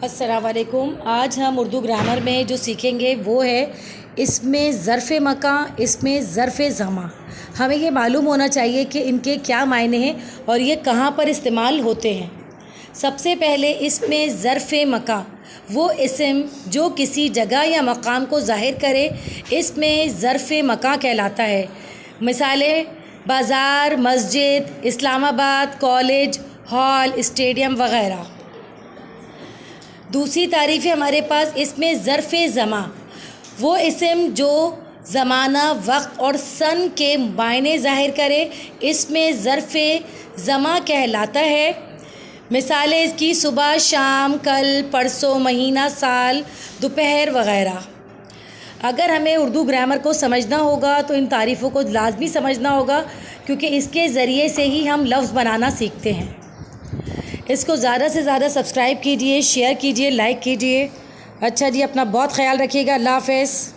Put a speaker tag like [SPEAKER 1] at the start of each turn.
[SPEAKER 1] السلام علیکم۔ آج ہم اردو گرامر میں جو سیکھیں گے وہ ہے اس میں ظرف مکان، اس میں ظرف زمان۔ ہمیں یہ معلوم ہونا چاہیے کہ ان کے کیا معنی ہیں اور یہ کہاں پر استعمال ہوتے ہیں۔ سب سے پہلے اس میں ظرف مکان، وہ اسم جو کسی جگہ یا مقام کو ظاہر کرے، اس میں ظرف مکان کہلاتا ہے۔ مثالیں: بازار، مسجد، اسلام آباد، کالج، ہال، اسٹیڈیم وغیرہ۔ دوسری تعریف ہے ہمارے پاس اس میں ظرف زمان، وہ اسم جو زمانہ، وقت اور سن کے معنی ظاہر کرے، اس میں ظرف زمان کہلاتا ہے۔ مثالیں اس کی: صبح، شام، کل، پرسوں، مہینہ، سال، دوپہر وغیرہ۔ اگر ہمیں اردو گرامر کو سمجھنا ہوگا تو ان تعریفوں کو لازمی سمجھنا ہوگا، کیونکہ اس کے ذریعے سے ہی ہم لفظ بنانا سیکھتے ہیں۔ اس کو زیادہ سے زیادہ سبسکرائب کیجئے، شیئر کیجئے، لائک کیجئے۔ اچھا جی، اپنا بہت خیال رکھیے گا۔ اللہ حافظ۔